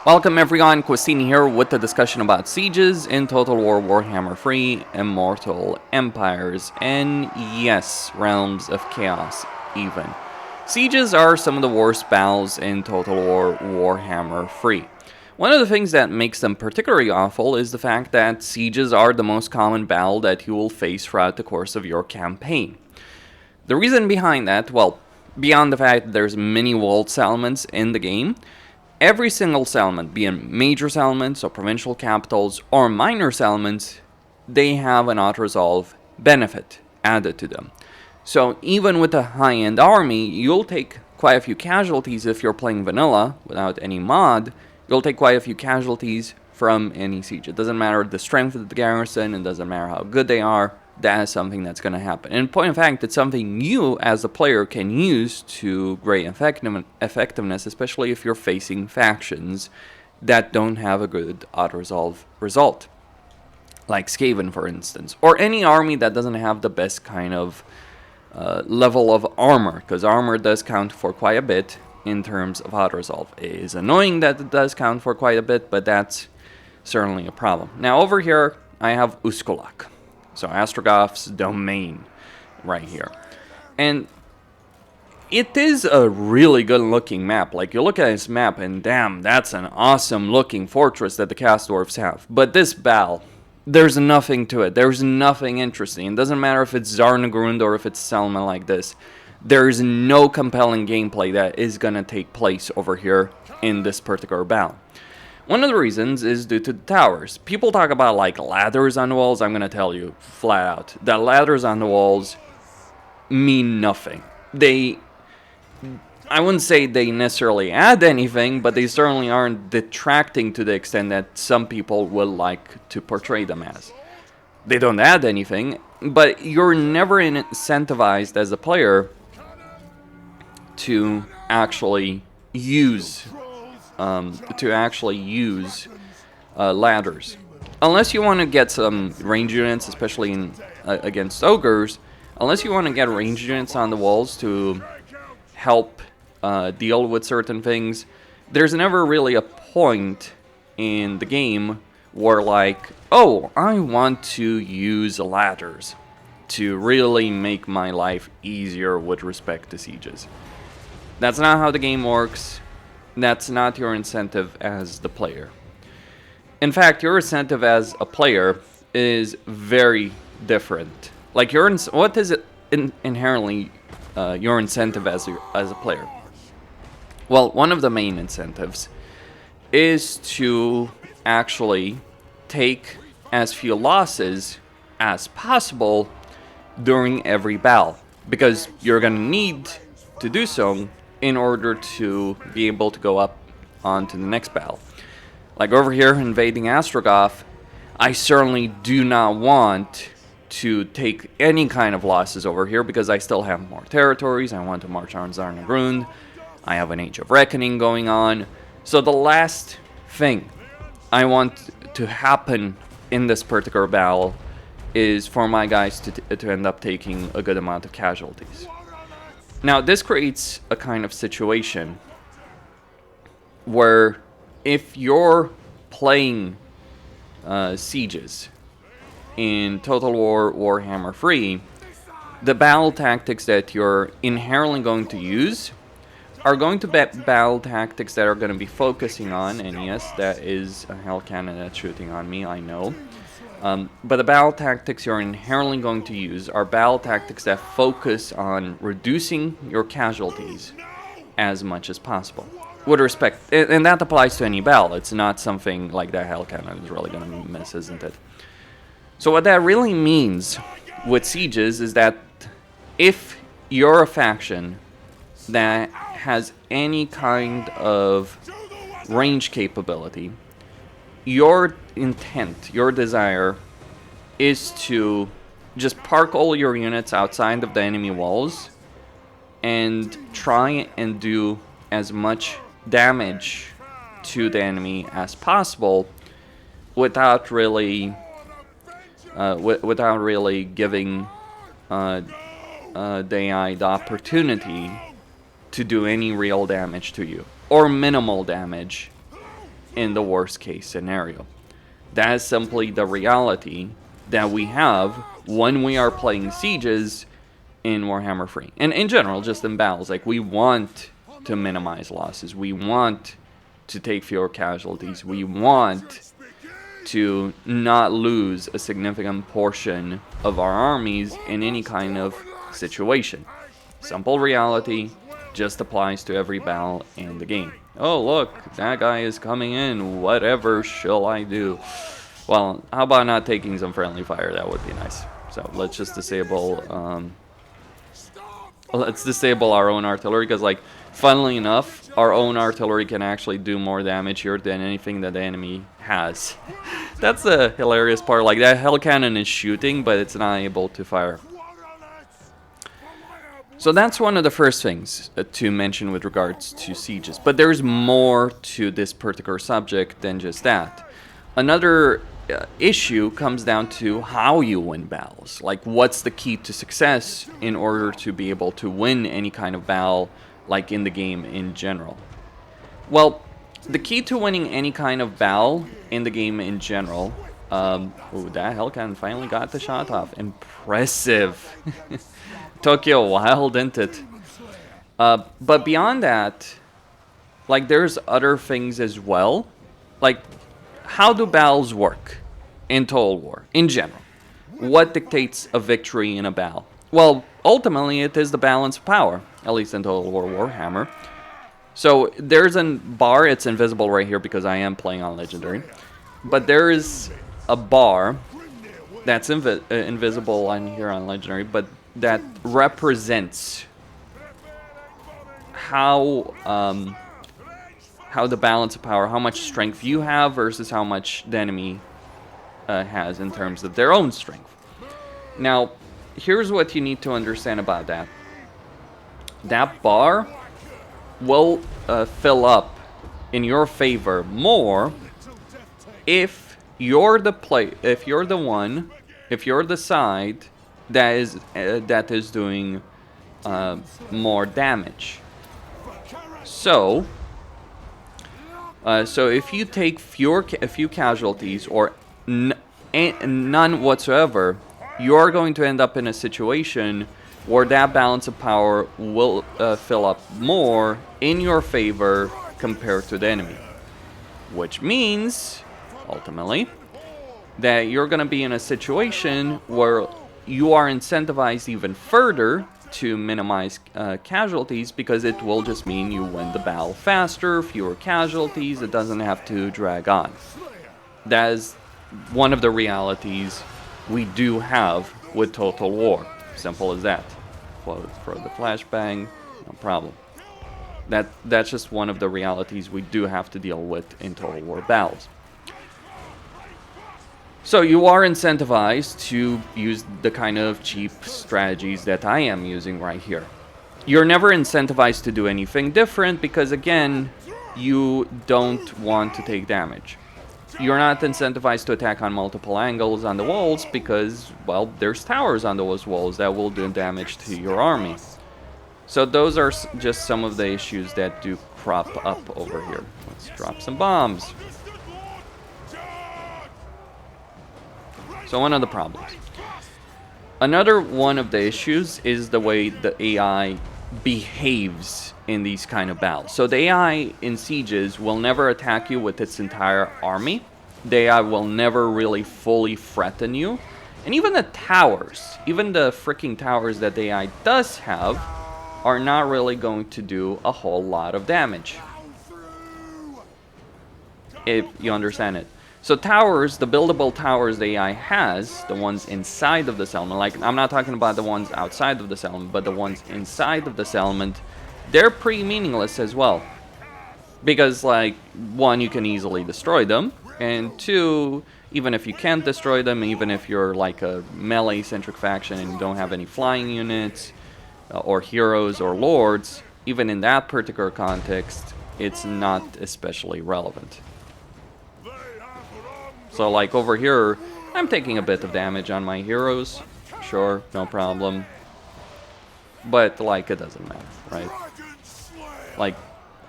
Welcome everyone, Questini here with the discussion about sieges in Total War Warhammer 3, Immortal, Empires, and yes, Realms of Chaos even. Sieges are some of the worst battles in Total War Warhammer 3. One of the things that makes them particularly awful is the fact that sieges are the most common battle that you will face throughout the course of your campaign. The reason behind that, well, beyond the fact that there's many walled settlements in the game, every single settlement, be it major settlements or provincial capitals or minor settlements, they have an autoresolve benefit added to them. So even with a high-end army, you'll take quite a few casualties if you're playing vanilla without any mod. You'll take quite a few casualties from any siege. It doesn't matter the strength of the garrison, it doesn't matter how good they are, that is something that's going to happen. And in point of fact, it's something you as a player can use to great effectiveness, especially if you're facing factions that don't have a good autoresolve result. Like Skaven, for instance. Or any army that doesn't have the best kind of level of armor, because armor does count for quite a bit in terms of autoresolve. It is annoying that it does count for quite a bit, but that's certainly a problem. Now over here, I have Uskolak. So Astrogoth's domain right here. And it is a really good looking map. Like you look at this map and damn, that's an awesome looking fortress that the cast dwarves have. But this battle, there's nothing to it. There's nothing interesting. It doesn't matter if it's Zarnagrund or if it's Selma like this. There's no compelling gameplay that is going to take place over here in this particular battle. One of the reasons is due to the towers. People talk about like ladders on the walls. I'm going to tell you flat out that ladders on the walls mean nothing. I wouldn't say they necessarily add anything, but they certainly aren't detracting to the extent that some people would like to portray them as. They don't add anything, but you're never incentivized as a player to actually use ladders, unless you want to get some range units, especially against ogres. Unless you want to get range units on the walls to help deal with certain things, there's never really a point in the game where like, oh, I want to use ladders to really make my life easier with respect to sieges. That's not how the game works. That's not your incentive as the player. In fact, your incentive as a player is very different. Like what is it inherently your incentive as a player? Well, one of the main incentives is to actually take as few losses as possible during every battle, because you're gonna need to do so in order to be able to go up onto the next battle. Like over here, invading Astrogoth, I certainly do not want to take any kind of losses over here because I still have more territories. I want to march on Zarnagrund. I have an Age of Reckoning going on. So the last thing I want to happen in this particular battle is for my guys to end up taking a good amount of casualties. Now, this creates a kind of situation where if you're playing sieges in Total War Warhammer 3, the battle tactics that you're inherently going to use are going to be battle tactics that are going to be focusing on, and yes, that is a hell cannon that's shooting on me, I know. But the battle tactics you're inherently going to use are battle tactics that focus on reducing your casualties as much as possible. With respect, and that applies to any battle. It's not something like that hell cannon is really going to miss, isn't it? So what that really means with sieges is that if you're a faction that has any kind of range capability, your intent, your desire is to just park all your units outside of the enemy walls and try and do as much damage to the enemy as possible without really giving the AI the opportunity to do any real damage to you, or minimal damage in the worst case scenario. That is simply the reality that we have when we are playing sieges in Warhammer 3. And in general, just in battles, like, we want to minimize losses. We want to take fewer casualties. We want to not lose a significant portion of our armies in any kind of situation. Simple reality, just applies to every battle in the game. Oh look, that guy is coming in, whatever shall I do? Well, how about not taking some friendly fire? That would be nice. So let's just disable our own artillery, because, like, funnily enough, our own artillery can actually do more damage here than anything that the enemy has. That's the hilarious part. Like, that hell cannon is shooting, but it's not able to fire. So that's one of the first things to mention with regards to sieges. But there's more to this particular subject than just that. Another issue comes down to how you win battles. Like, what's the key to success in order to be able to win any kind of battle, like in the game in general? Well, the key to winning any kind of battle in the game in general... ooh, that Hellcan finally got the shot off. Impressive. Took you a while, didn't it? But beyond that, like, there's other things as well. Like, how do battles work in Total War, in general? What dictates a victory in a battle? Well, ultimately, it is the balance of power, at least in Total War Warhammer. So, there's a bar, it's invisible right here because I am playing on Legendary. But there is a bar that's invisible on here on Legendary, but that represents how the balance of power, how much strength you have versus how much the enemy has in terms of their own strength. Now, here's what you need to understand about that. That bar will fill up in your favor more if you're the side that is doing more damage. So if you take a few casualties or none whatsoever, you're going to end up in a situation where that balance of power will fill up more in your favor compared to the enemy, which means ultimately that you're going to be in a situation where you are incentivized even further to minimize casualties, because it will just mean you win the battle faster, fewer casualties, it doesn't have to drag on. That is one of the realities we do have with Total War. Simple as that. For the flashbang, no problem. That's just one of the realities we do have to deal with in Total War battles. So you are incentivized to use the kind of cheap strategies that I am using right here. You're never incentivized to do anything different because, again, you don't want to take damage. You're not incentivized to attack on multiple angles on the walls because, well, there's towers on those walls that will do damage to your army. So those are just some of the issues that do crop up over here. Let's drop some bombs. So one of the problems. Another one of the issues is the way the AI behaves in these kind of battles. So the AI in sieges will never attack you with its entire army. The AI will never really fully threaten you. And even the towers, even the freaking towers that the AI does have, are not really going to do a whole lot of damage, if you understand it. So towers, the buildable towers the AI has, the ones inside of the settlement, like, I'm not talking about the ones outside of the settlement, but the ones inside of the settlement, they're pretty meaningless as well. Because, like, one, you can easily destroy them, and two, even if you can't destroy them, even if you're like a melee-centric faction and you don't have any flying units, or heroes or lords, even in that particular context, it's not especially relevant. So, like, over here, I'm taking a bit of damage on my heroes. Sure, no problem. But, like, it doesn't matter, right? Like,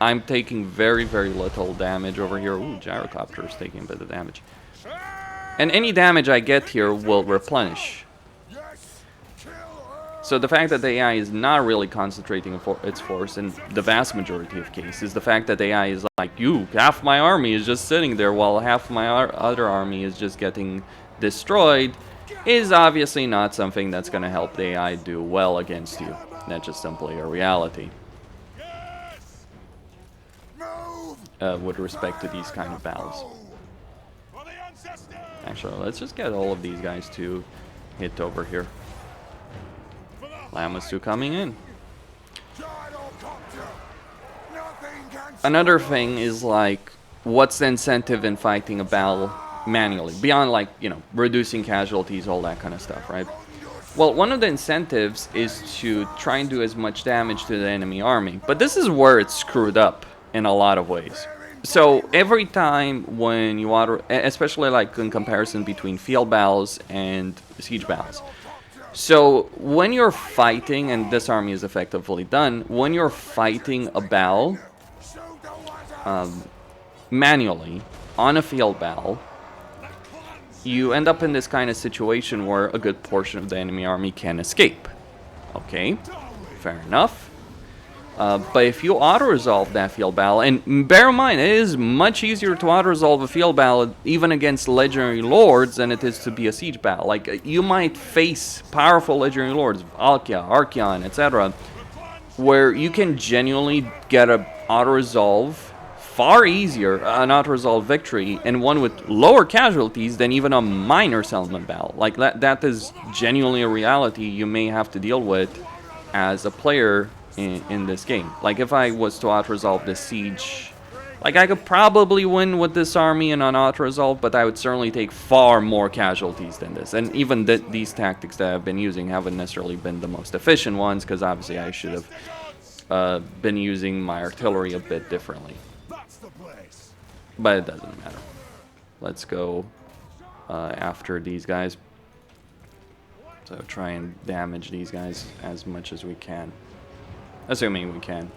I'm taking very, very little damage over here. Ooh, gyrocopter is taking a bit of damage. And any damage I get here will replenish. So the fact that the AI is not really concentrating its force in the vast majority of cases, the fact that the AI is like, half my army is just sitting there while half my other army is just getting destroyed, is obviously not something that's going to help the AI do well against you. That's just simply a reality. With respect to these kind of battles. Actually, let's just get all of these guys to hit over here. Llamas 2 coming in. Another thing is like, what's the incentive in fighting a battle manually? Beyond like, you know, reducing casualties, all that kind of stuff, right? Well, one of the incentives is to try and do as much damage to the enemy army. But this is where it's screwed up in a lot of ways. So every time when you especially like in comparison between field battles and siege battles. So when you're fighting, and this army is effectively done, when you're fighting a battle manually on a field battle, you end up in this kind of situation where a good portion of the enemy army can escape. Okay, fair enough. But if you auto-resolve that field battle, and bear in mind, it is much easier to auto-resolve a field battle even against legendary lords than it is to be a siege battle. Like, you might face powerful legendary lords, Alkia, Archeon, etc., where you can genuinely get an auto-resolve far easier, an auto-resolve victory, and one with lower casualties than even a minor settlement battle. Like, that is genuinely a reality you may have to deal with as a player in this game. Like, if I was to auto-resolve this siege, like, I could probably win with this army in an auto-resolve, but I would certainly take far more casualties than this. And even these tactics that I've been using haven't necessarily been the most efficient ones, because obviously I should have been using my artillery a bit differently. But it doesn't matter. Let's go after these guys. So try and damage these guys as much as we can. Assuming we can.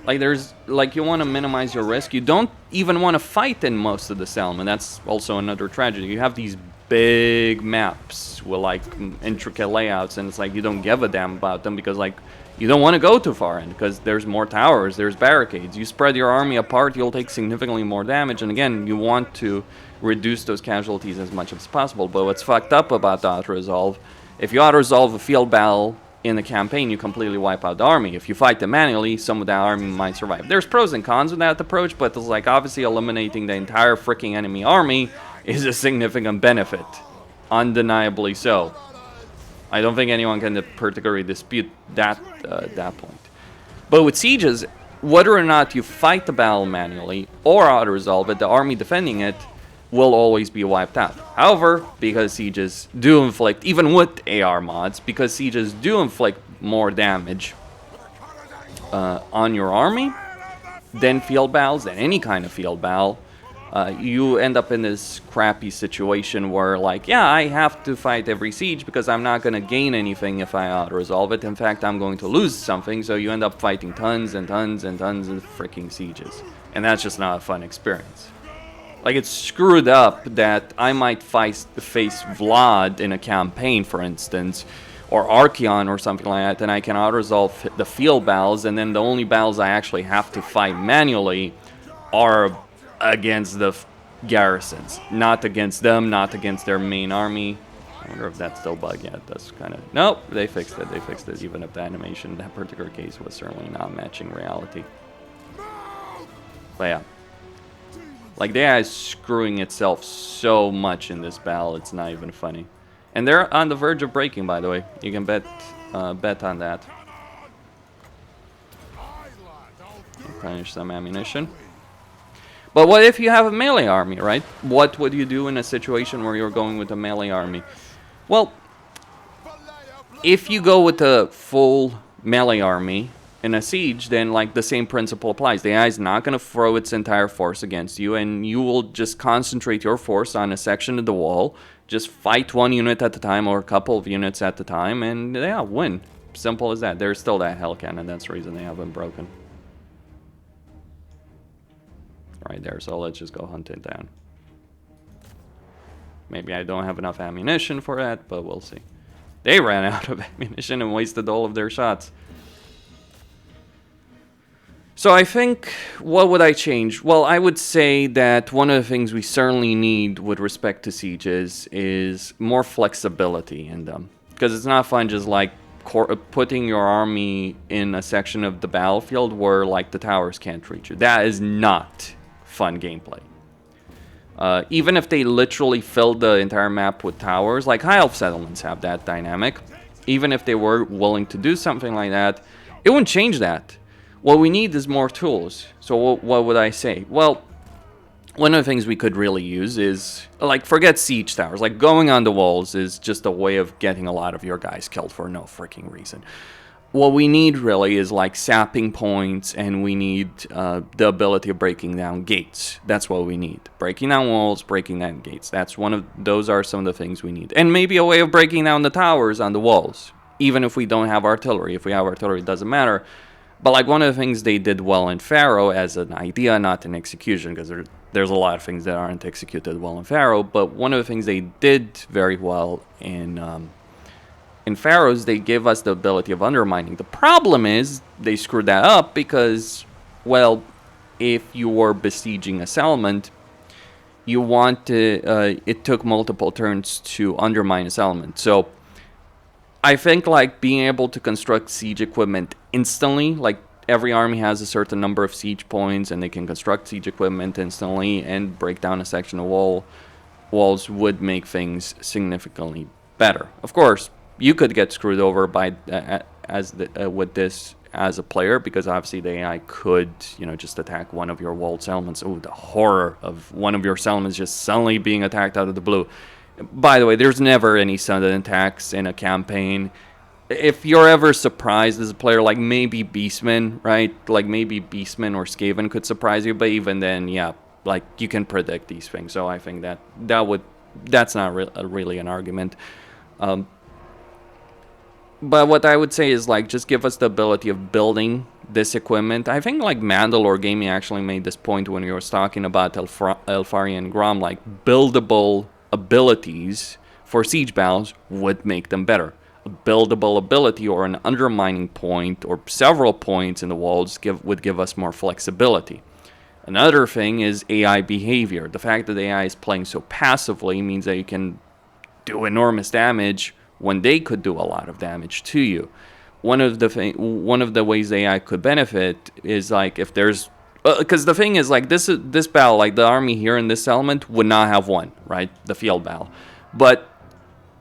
Like, you want to minimize your risk. You don't even want to fight in most of the settlement. That's also another tragedy. You have these big maps with like intricate layouts, and it's like you don't give a damn about them because like you don't want to go too far in because there's more towers, there's barricades. You spread your army apart, you'll take significantly more damage, and again, you want to reduce those casualties as much as possible. But what's fucked up about the auto-resolve, if you auto-resolve a field battle in the campaign, you completely wipe out the army. If you fight them manually, some of that army might survive. There's pros and cons with that approach, but it's like obviously eliminating the entire freaking enemy army is a significant benefit. Undeniably so. I don't think anyone can particularly dispute that point. But with sieges, whether or not you fight the battle manually or auto-resolve it, the army defending it will always be wiped out. However, because sieges do inflict, even with AR mods, because sieges do inflict more damage on your army than field battles, than any kind of field battle, you end up in this crappy situation where, like, yeah, I have to fight every siege because I'm not going to gain anything if I auto-resolve it. In fact, I'm going to lose something, so you end up fighting tons and tons and tons of freaking sieges. And that's just not a fun experience. Like, it's screwed up that I might face Vlad in a campaign, for instance, or Archeon or something like that, and I can auto-resolve the field battles, and then the only battles I actually have to fight manually are against the garrisons. Not against them, not against their main army. I wonder if that's still bugged yet. That's kind of... Nope, they fixed it. They fixed it, even if the animation in that particular case was certainly not matching reality. But yeah. Like, the AI is screwing itself so much in this battle, it's not even funny. And they're on the verge of breaking, by the way. You can bet on that. Replenish some ammunition. But what if you have a melee army, right? What would you do in a situation where you're going with a melee army? Well, if you go with a full melee army in a siege, then like the same principle applies. The AI is not going to throw its entire force against you, and you will just concentrate your force on a section of the wall, just fight one unit at a time or a couple of units at a time, and yeah, win. Simple as that. There's still that hell cannon. That's the reason they haven't broken. Right there, so let's just go hunt it down. Maybe I don't have enough ammunition for that, but we'll see. They ran out of ammunition and wasted all of their shots. So I think, what would I change? Well, I would say that one of the things we certainly need with respect to sieges is more flexibility in them. Because it's not fun just like putting your army in a section of the battlefield where like the towers can't reach you. That is not fun gameplay. Even if they literally filled the entire map with towers, like High Elf settlements have that dynamic. Even if they were willing to do something like that, it wouldn't change that. What we need is more tools. So what would I say? Well, one of the things we could really use is, like, forget siege towers. Like, going on the walls is just a way of getting a lot of your guys killed for no freaking reason. What we need really is like sapping points, and we need the ability of breaking down gates. That's what we need. Breaking down walls, breaking down gates. Those are some of the things we need. And maybe a way of breaking down the towers on the walls. Even if we don't have artillery. If we have artillery, it doesn't matter. But like one of the things they did well in Pharaoh as an idea, not in execution, because there's a lot of things that aren't executed well in Pharaoh, but one of the things they did very well in Pharaohs, they give us the ability of undermining. The problem is they screwed that up because, well, if you were besieging a settlement, you want to, it took multiple turns to undermine a settlement. So I think like being able to construct siege equipment instantly, like every army has a certain number of siege points and they can construct siege equipment instantly and break down a section of walls would make things significantly better. Of course, you could get screwed over by with this as a player, because obviously the AI could, just attack one of your walled settlements. Oh, the horror of one of your settlements just suddenly being attacked out of the blue. By the way, there's never any sudden attacks in a campaign. If you're ever surprised as a player, like maybe Beastmen, right? Like maybe Beastmen or Skaven could surprise you, but even then, yeah, like you can predict these things. So I think that's not really an argument. But what I would say is like just give us the ability of building this equipment. I think like Mandalore Gaming actually made this point when he was talking about Elfari and Grom, like buildable abilities for siege battles would make them better. A buildable ability or an undermining point or several points in the walls would give us more flexibility. Another thing is AI behavior. The fact that AI is playing so passively means that you can do enormous damage when they could do a lot of damage to you. One of the ways AI could benefit is like if there's because the thing is like this battle, like the army here in this element would not have won, right? The field battle. But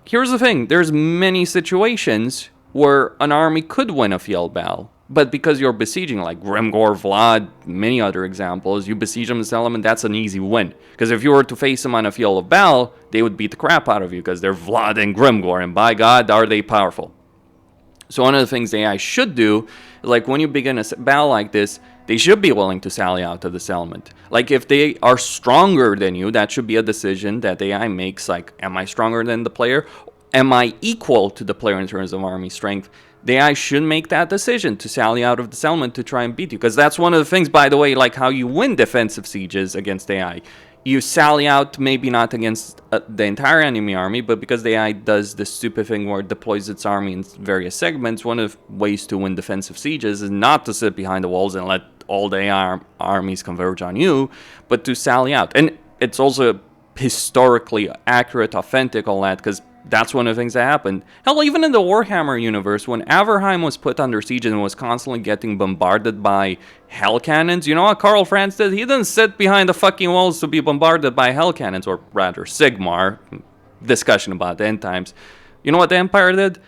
here's the thing, there's many situations where an army could win a field battle, but because you're besieging, like Grimgor, Vlad, many other examples, you besiege them in this element, that's an easy win. Because if you were to face them on a field of battle, they would beat the crap out of you because they're Vlad and Grimgor, and by God, are they powerful. So one of the things the AI should do, like when you begin a battle like this, they should be willing to sally out of this element. Like if they are stronger than you, that should be a decision that the AI makes, like, am I stronger than the player? Am I equal to the player in terms of army strength? The AI should make that decision to sally out of this element to try and beat you. Because that's one of the things, by the way, like how you win defensive sieges against AI. You sally out, maybe not against the entire enemy army, but because the AI does this stupid thing where it deploys its army in various segments, one of the ways to win defensive sieges is not to sit behind the walls and let all the AI armies converge on you, but to sally out. And it's also historically accurate, authentic, all that, because that's one of the things that happened. Hell, even in the Warhammer universe, when Averheim was put under siege and was constantly getting bombarded by hell cannons, you know what Karl Franz did? He didn't sit behind the fucking walls to be bombarded by hell cannons, or rather Sigmar. Discussion about the end times. You know what the Empire did?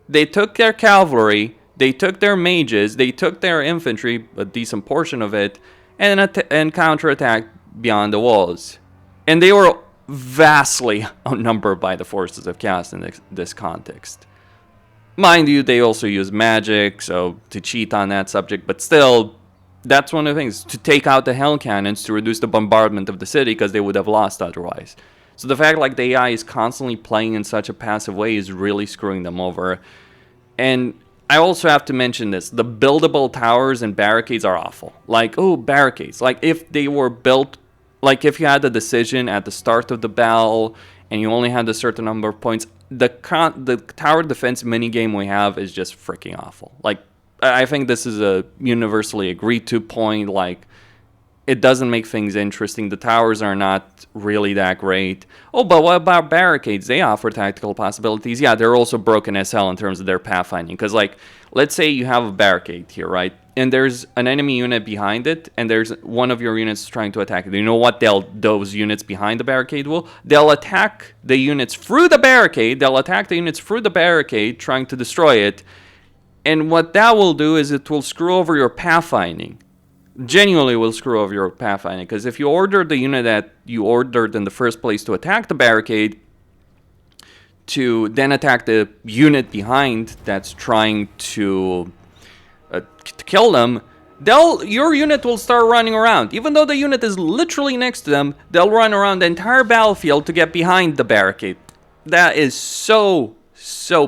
They took their cavalry, they took their mages, they took their infantry, a decent portion of it, and counterattacked beyond the walls. And they were vastly outnumbered by the forces of chaos in this context. Mind you, they also use magic, so to cheat on that subject, but still, that's one of the things, to take out the hell cannons to reduce the bombardment of the city, because they would have lost otherwise. So the fact like the AI is constantly playing in such a passive way is really screwing them over. And I also have to mention this. The buildable towers and barricades are awful. Like, oh, barricades. Like, if they were built... Like, if you had the decision at the start of the battle and you only had a certain number of points, the tower defense minigame we have is just freaking awful. Like, I think this is a universally agreed to point. Like, it doesn't make things interesting. The towers are not really that great. Oh, but what about barricades? They offer tactical possibilities. Yeah, they're also broken as hell in terms of their pathfinding. Because, like, let's say you have a barricade here, right? And there's an enemy unit behind it, and there's one of your units trying to attack it. You know what those units behind the barricade will? They'll attack the units through the barricade. They'll attack the units through the barricade, trying to destroy it. And what that will do is it will screw over your pathfinding. Genuinely will screw over your pathfinding. Because if you ordered the unit that you ordered in the first place to attack the barricade, to then attack the unit behind that's trying to kill them, your unit will start running around. Even though the unit is literally next to them, they'll run around the entire battlefield to get behind the barricade. That is so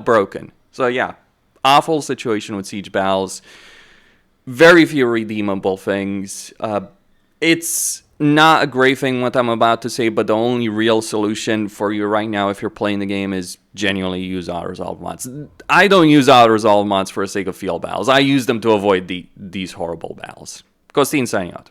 broken. So yeah, awful situation with siege battles. Very few redeemable things. It's not a great thing what I'm about to say, but the only real solution for you right now if you're playing the game is genuinely use autoresolve mods. I don't use autoresolve mods for the sake of field battles. I use them to avoid these horrible battles. Kostin signing out.